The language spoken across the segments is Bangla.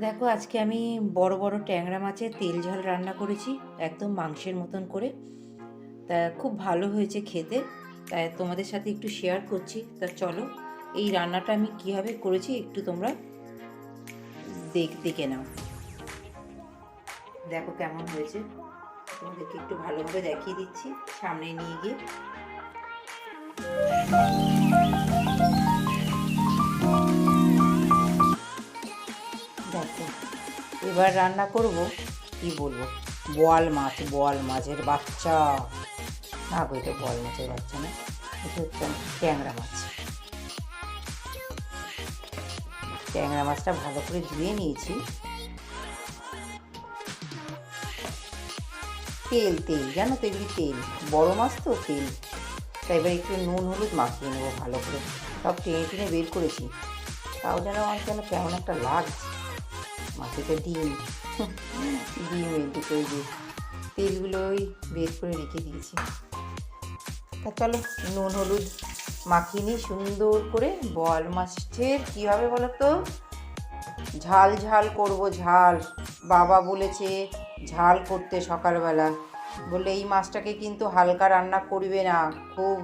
দেখো আজকে আমি বড় বড় ট্যাংরা মাছের তেল ঝাল রান্না করেছি, একদম মাংসের মতন করে। তা খুব ভালো হয়েছে খেতে, তাই তোমাদের সাথে একটু শেয়ার করছি। তা চলো এই রান্নাটা আমি কীভাবে করেছি একটু তোমরা দেখে নাও। দেখো কেমন হয়েছে, তোমাদেরকে একটু ভালোভাবে দেখিয়ে দিচ্ছি সামনে নিয়ে গিয়ে। দেখো এবার রান্না করব, কি বলবো, বোয়াল মাছের বাচ্চা। না গো, এটা বোয়াল মাছের বাচ্চা না, এটা হচ্ছে ট্যাংরা মাছ। ট্যাংরা মাছটা ভালো করে ধুয়ে নিয়েছি। তেল জানো তো, এগুলি তেল, বড় মাছ তো তেল। তাই এবার একটু নুন হলুদ মাখিয়ে নেবো ভালো করে। সব টেনে বের করেছি, তাও যেন আমার কেমন একটা লাগছে। মাছেতে ডিম এই দুটো যে তেলগুলো ওই বের করে রেখে দিয়েছি। তা চলো নুন হলুদ মাখিয়ে নিই সুন্দর করে। বোয়াল মাছের কী হবে বলো তো, ঝাল করব। ঝাল বাবা বলেছে ঝাল করতে সকালবেলা, বললে এই মাছটাকে কিন্তু হালকা রান্না করবে না, খুব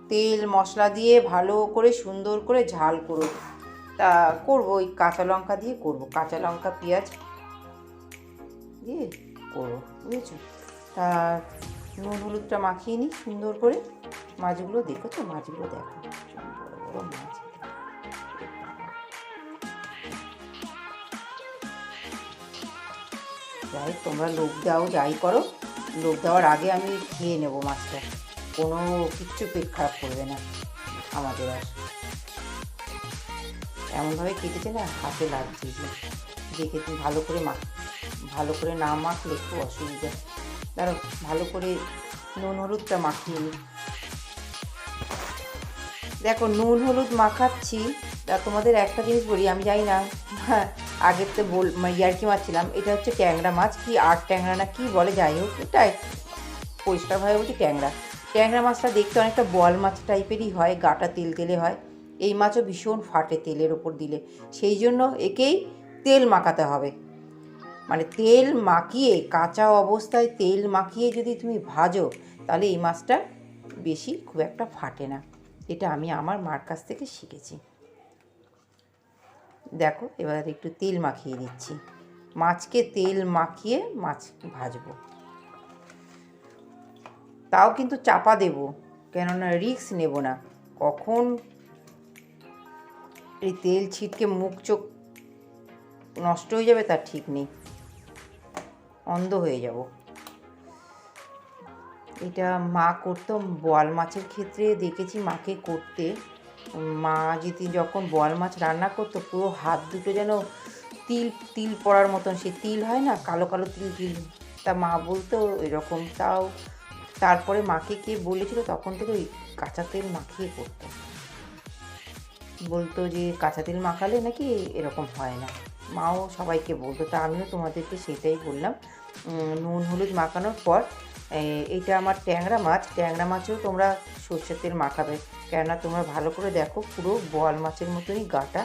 তেল মশলা দিয়ে ভালো করে সুন্দর করে ঝাল করো। তা করবো ওই কাঁচা লঙ্কা দিয়ে করবো, কাঁচা লঙ্কা পেঁয়াজ দিয়ে করবো, বুঝেছো। তা নুন হলুদটা মাখিয়ে নিই সুন্দর করে। মাছগুলো দেখো তো, মাছগুলো দেখো বড় বড় মাছ। যাই তোমরা লোক দাও যাই করো, লোক দেওয়ার আগে আমি খেয়ে নেবো মাছটা, কোনো কিচ্ছু পেট খারাপ করবে না আমাদের। আর এমনভাবে কেটেছে না, হাতে লাগছে যে দেখে তুমি ভালো করে না মাখলে একটু অসুবিধা। ধরো ভালো করে নুন হলুদটা মাখিয়ে নিই। দেখো নুন হলুদ মাখাচ্ছি। তা তোমাদের একটা জিনিস বলি, আমি জানি না, হ্যাঁ আগের তো ইয়ার্কি মারছিলাম, এটা হচ্ছে ট্যাংরা মাছ, কি আর ট্যাংরা না কি বলে, যাই হোক এটা পরিষ্কারভাবে বলছি ট্যাংরা মাছটা দেখতে অনেকটা বোয়াল মাছ টাইপেরই হয়, গাটা তেলে হয়। এই মাছও ভীষণ ফাটে তেলের ওপর দিলে, সেই জন্য একেই তেল মাখাতে হবে। মানে তেল মাখিয়ে, কাঁচা অবস্থায় তেল মাখিয়ে যদি তুমি ভাজো, তাহলে এই মাছটা বেশি খুব একটা ফাটে না। এটা আমি আমার মার কাছ থেকে শিখেছি। দেখো এবার একটু তেল মাখিয়ে দিচ্ছি, মাছকে তেল মাখিয়ে মাছ ভাজবো। তাও কিন্তু চাপা দেব, কেননা রিস্ক নেব না, কখন এই তেল ছিটকে মুখ চোখ নষ্ট হয়ে যাবে তার ঠিক নেই, অন্ধ হয়ে যাব। এটা মা করতো বোয়াল মাছের ক্ষেত্রে, দেখেছি মাকে করতে। মা যদি যখন বোয়াল মাছ রান্না করতো, পুরো হাত দুটো যেন তিল পড়ার মতন, সে তিল হয় না, কালো কালো তিল, তা মা বলতো এরকম। তারপরে মাকে কে বলেছিল, তখন থেকে ওই কাঁচা তেল মাখিয়ে করতো, বলতো যে কাঁচা তেল মাখালে নাকি এরকম হয় না। মাও সবাইকে বলতো, তা আমিও তোমাদেরকে সেটাই বললাম। নুন হলুদ মাখানোর পর এইটা আমার ট্যাংরা মাছেও তোমরা সর্ষের তেল মাখাবে, কেননা তোমরা ভালো করে দেখো পুরো বোয়াল মাছের মতনই গাটা।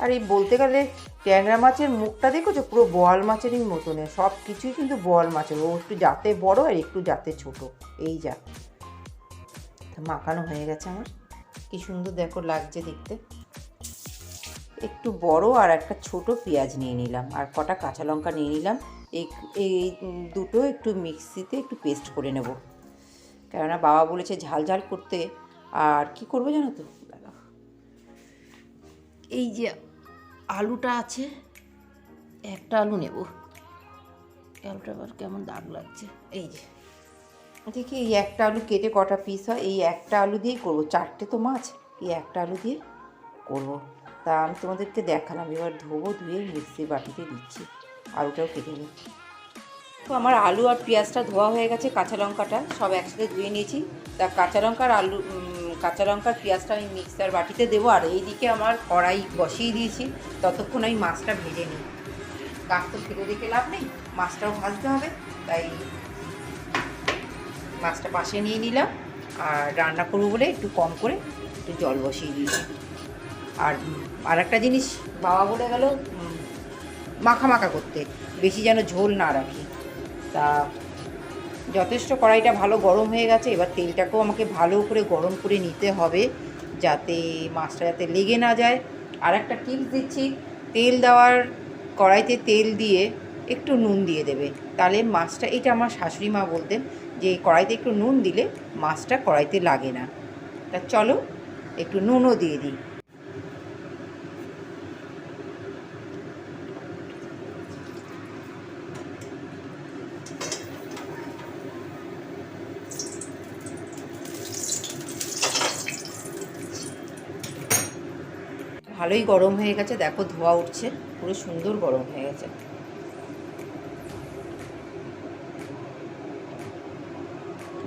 আর এই বলতে গেলে ট্যাংরা মাছের মুখটা দেখেছো, পুরো বোয়াল মাছেরই মতনে, সব কিছুই কিন্তু বোয়াল মাছের, ও একটু জাতে বড় আর একটু জাতে ছোট, এই যা। মাখানো হয়ে গেছে আমার, কি সুন্দর দেখো লাগছে দেখতে। একটু বড় আর একটা ছোট পেঁয়াজ নিয়ে নিলাম, আর কটা কাঁচা লঙ্কা নিয়ে নিলাম। এই দুটো একটু মিক্সিতে একটু পেস্ট করে নেব, কেননা বাবা বলেছে ঝাল করতে। আর কি করবো জানো তো, এই যে আলুটা আছে, একটা আলু নেব। আলুটা আবার কেমন দাগ লাগছে, এই যে দেখি এই একটা আলু কেটে কটা পিস হয়, এই একটা আলু দিয়েই করবো, চারটে তো মাছ, এই একটা আলু দিয়ে করবো। তা আমি তোমাদেরকে দেখালাম, এবার ধুয়ে মিক্সির বাটিতে দিচ্ছি, আলুটাও কেটে নিই। তো আমার আলু আর পেঁয়াজটা ধোয়া হয়ে গেছে, কাঁচা লঙ্কাটা সব একসাথে ধুয়ে নিয়েছি। তা কাঁচা লঙ্কার পেঁয়াজটা আমি মিক্সার বাটিতে দেবো। আর এইদিকে আমার কড়াই বসিয়ে দিয়েছি, ততক্ষণ আমি মাছটা ভেজে নিই। কাজ তো ফেলে রেখে লাভ নেই, মাছটাও ভাজতে হবে, তাই মাছটা পাশে নিয়ে নিলাম। আর রান্না করবো বলে একটু কম করে একটু জল বসিয়ে দিয়েছি। আর আর একটা জিনিস বাবা বলে গেল মাখা মাখা করতে, বেশি যেন ঝোল না রাখি। তা যথেষ্ট কড়াইটা ভালো গরম হয়ে গেছে, এবার তেলটাকেও আমাকে ভালো করে গরম করে নিতে হবে যাতে মাছটা যাতে লেগে না যায়। আর একটা টিপস দিচ্ছি, তেল দেওয়ার কড়াইতে তেল দিয়ে একটু নুন দিয়ে দেবে, তাহলে মাছটা, এটা আমার শাশুড়ি মা বলতেন যে কড়াইতে একটু নুন দিলে মাছটা কড়াইতে লাগে না। তা চলো একটু নুনও দিয়ে দিই। ভালোই গরম হয়ে গেছে, দেখো ধোয়া উঠছে, পুরো সুন্দর গরম হয়ে গেছে।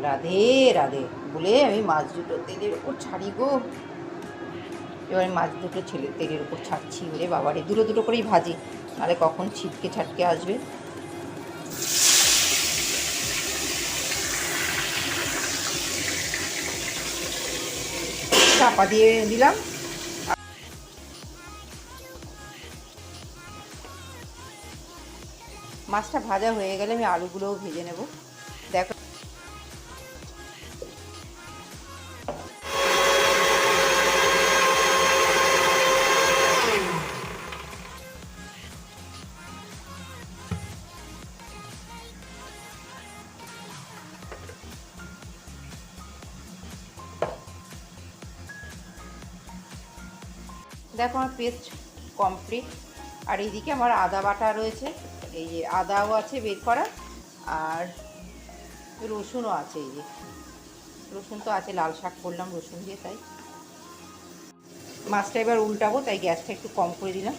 রাধে রাধে বলে আমি মাছ দুটো তেলের ওপর ছাড়ি গো। এবার মাছ দুটো তেলের উপর ছাড়ছি, ওরে বাবারে, দুটো দুটো করেই ভাজি, নাহলে কখন ছিটকে ছাটকে আসবে। চাপা দিয়ে দিলাম। মাছটা ভাজা হয়ে গেলে আমি আলুগুলোও ভেজে নেব। দেখো দেখো আমার পেস্ট কমপ্লিট। আর এইদিকে আমার আদা বাটা রয়েছে, এই যে আদাও আছে বের করা, আর রসুনও আছে। এই যে রসুন তো আছে, লাল শাক করলাম রসুন দিয়ে, তাই মাছটা এবার উল্টাবো, তাই গ্যাসটা একটু কম করে দিলাম।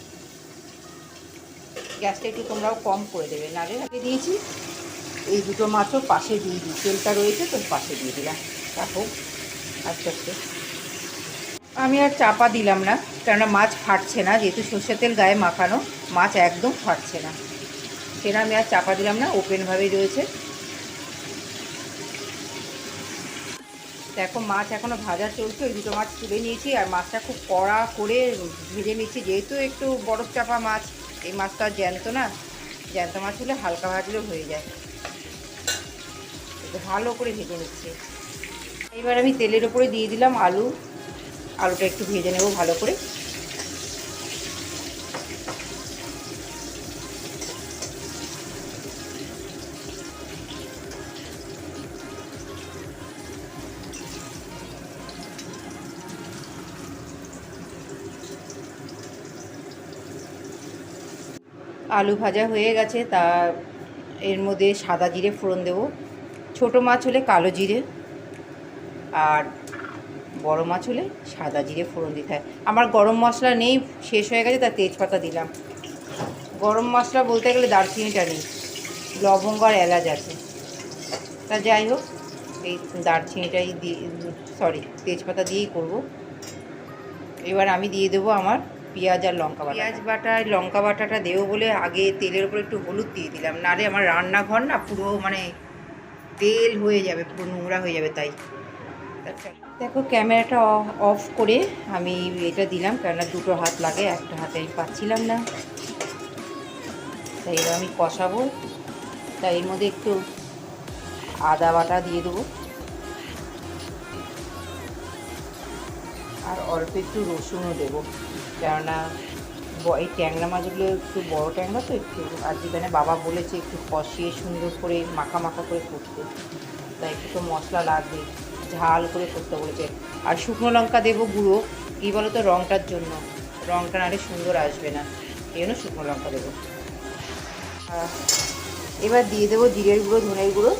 গ্যাসটা একটু তোমরাও কম করে দেবে, নাড়ে রেখে দিয়েছি। এই দুটো মাছও পাশে দিয়ে দিই, তেলটা রয়েছে তো পাশে দিয়ে দিলাম। তা হোক আস্তে আস্তে। আমি আর চাপা দিলাম না, কেননা মাছ ফাটছে না, যেহেতু সর্ষের তেল গায়ে মাখানো, মাছ একদম ফাটছে না, সেটা আমি আর চাপা দিলাম না, ওপেনভাবেই রয়েছে। দেখো মাছ এখনও ভাজা চলছে, ওই দুটো মাছ তুলে নিয়েছি, আর মাছটা খুব কড়া করে ভেজে নিচ্ছি, যেহেতু একটু বরফ চাপা মাছ, এই মাছটা আর জ্যান্ত না, জ্যান্ত মাছ হলে হালকা ভাজলেও হয়ে যায়। একটু ভালো করে ভেজে নিচ্ছি। এবার আমি তেলের ওপরে দিয়ে দিলাম আলুটা একটু ভেজে নেব ভালো করে। আলু ভাজা হয়ে গেছে, তা এর মধ্যে সাদা জিরে ফোড়ন দেবো। ছোটো মাছ হলে কালো জিরে, আর বড় মাছ হলে সাদা জিরে ফোড়ন দিতে হয়। আমার গরম মশলা নেই, শেষ হয়ে গেছে, তা তেজপাতা দিলাম। গরম মশলা বলতে গেলে দারচিনিটা নেই, লবঙ্গ আর এলাচ আছে। তা যাই হোক, এই দারচিনিটাই তেজপাতা দিয়েই করব। এবার আমি দিয়ে দেবো আমার পেঁয়াজ আর লঙ্কা বাটা। পেঁয়াজ বাটা লঙ্কা বাটাটা দেবো বলে আগে তেলের উপর একটু হলুদ দিয়ে দিলাম, নাহলে আমার রান্নাঘর না পুরো মানে তেল হয়ে যাবে, পুরো নোংরা হয়ে যাবে। তাই দেখো ক্যামেরাটা অফ করে আমি এটা দিলাম, কেননা দুটো হাত লাগে, একটা হাতে আমি পাচ্ছিলাম না, তাই এবার আমি কষাবো। তাই এর মধ্যে একটু আদা বাটা দিয়ে দেবো, আর অল্প একটু রসুনও দেবো, কেননা এই ট্যাংরা মাছগুলো একটু বড়ো ট্যাংরা তো, একটু আর যেখানে বাবা বলেছে একটু কষিয়ে সুন্দর করে মাখা মাখা করে করতে, তাই একটু তো মশলা লাগবে, ঝাল করে করতে বলেছে। আর শুকনো লঙ্কা দেবো গুঁড়ো, কী বলো তো, রঙটার জন্য, রঙটা নাহলে সুন্দর আসবে না, এই জন্য শুকনো লঙ্কা দেবো। এবার দিয়ে দেবো জিরের গুঁড়ো, ধনের গুঁড়ো,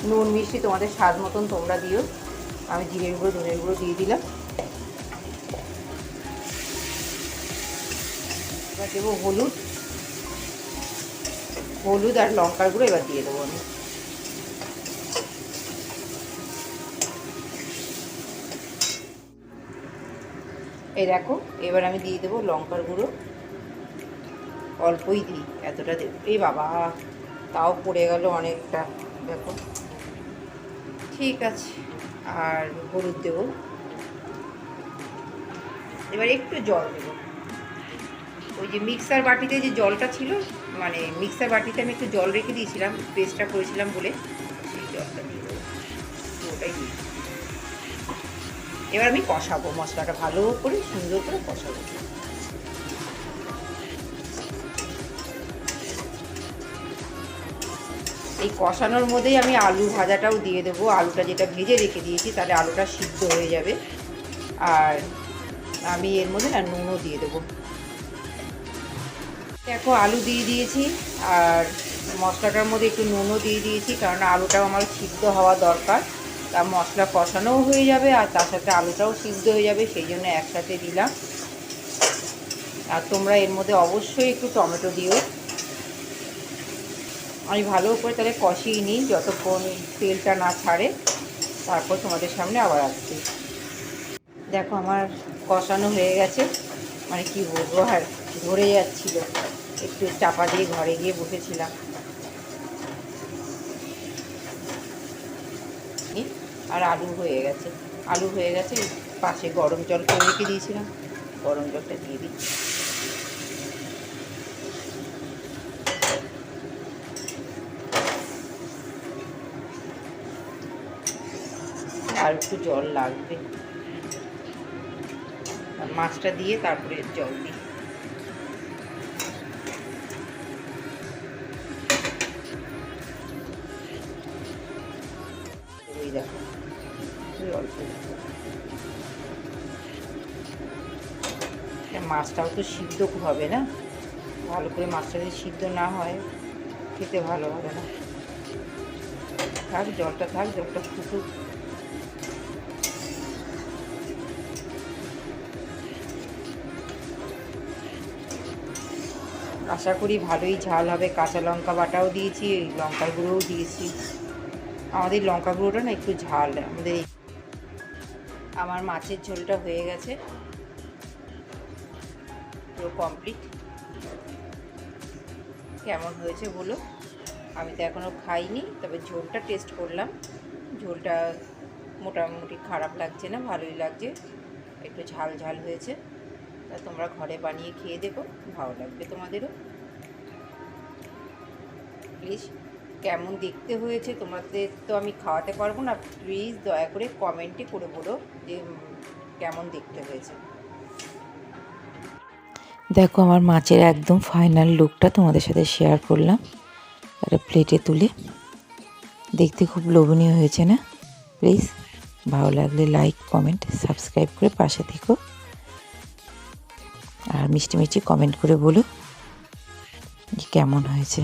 নুন মিষ্টি তোমাদের স্বাদ মতন তোমরা দিও। আমি জিরের গুঁড়ো ধনের গুঁড়ো দিয়ে দিলাম। এবার দেবো হলুদ আর লঙ্কার গুঁড়ো এবার দিয়ে দেবো আমি। এই দেখো এবার আমি দিয়ে দেবো লঙ্কার গুঁড়ো, অল্পই দিই, এতটা দেবো। এই বাবা, তাও পড়ে গেল অনেকটা, দেখো। ঠিক আছে, আর হলুদ দেবো। এবার একটু জল দেবো। ওই যে মিক্সার বাটিতে যে জলটা ছিল, মানে মিক্সার বাটিতে আমি একটু জল রেখে দিয়েছিলাম পেস্টটা করেছিলাম বলে, সেই জলটা দিয়ে দেবো। ওটাই দিয়ে এবার আমি কষাবো, মশলাটা ভালো করে সুন্দর করে কষাবো। এই কষানোর মধ্যেই আমি আলু ভাজাটাও দিয়ে দেবো। আলুটা যেটা ভেজে রেখে দিয়েছি, তাহলে আলুটা সিদ্ধ হয়ে যাবে। আর আমি এর মধ্যে না নুনও দিয়ে দেবো। দেখো আলু দিয়ে দিয়েছি, আর মশলাটার মধ্যে একটু নুনও দিয়ে দিয়েছি, কারণ আলুটাও আমার সিদ্ধ হওয়া দরকার। তা মশলা কষানোও হয়ে যাবে আর তার সাথে আলুটাও সিদ্ধ হয়ে যাবে, সেই জন্য একসাথে দিলাম। আর তোমরা এর মধ্যে অবশ্যই একটু টমেটো দিও। আমি ভালো করে তাহলে কষিয়ে নিই যতক্ষণ তেলটা না ছাড়ে, তারপর তোমাদের সামনে আবার আসছি। দেখো আমার কষানো হয়ে গেছে, মানে কি বলবো, আর ধরে যাচ্ছিল, একটু চাপা দিয়ে ঘরে গিয়ে বসেছিলাম। আর আলু হয়ে গেছে, পাশে গরম জল করে রেখে দিয়েছিলাম, গরম জলটা দিয়ে দিই। আর একটু জল লাগবে, মাছটা দিয়ে তারপরে জল দিই। ওই দেখো অল্প, মাছটাও তো সিদ্ধ হবে না, ভালো করে মাছটা যদি সিদ্ধ না হয় খেতে ভালো হবে না। থাক জলটা ফুটুক। আশা করি ভালোই ঝাল হবে। কাঁচা লঙ্কা বাটাও দিয়েছি, লঙ্কার গুঁড়োও দিয়েছি। আমাদের লঙ্কা গুঁড়োটা না একটু ঝাল আমাদের। আমার মাছের ঝোলটা হয়ে গেছে, পুরো কমপ্লিট। কেমন হয়েছে বলো? আমি তো এখনও খাইনি, তবে ঝোলটা টেস্ট করলাম। ঝোলটা মোটামুটি খারাপ লাগছে না, ভালোই লাগছে, একটু ঝাল ঝাল হয়েছে। তা তোমরা ঘরে বানিয়ে খেয়ে দেখো, ভালো লাগবে তোমাদেরও। প্লিজ কেমন দেখতে হয়েছে তোমাদের তো আমি খাওয়াতে পারবো না, প্লিজ দয়া করে কমেন্টে করে বলো যে কেমন দেখতে হয়েছে। দেখো আমার মাছের একদম ফাইনাল লুকটা তোমাদের সাথে শেয়ার করলাম। একটা প্লেটে তুলে, দেখতে খুব লোভনীয় হয়েছে না? প্লিজ ভালো লাগলে লাইক, কমেন্ট, সাবস্ক্রাইব করে পাশে থেকো। আর মিষ্টি মিষ্টি কমেন্ট করে বলো যে কেমন হয়েছে।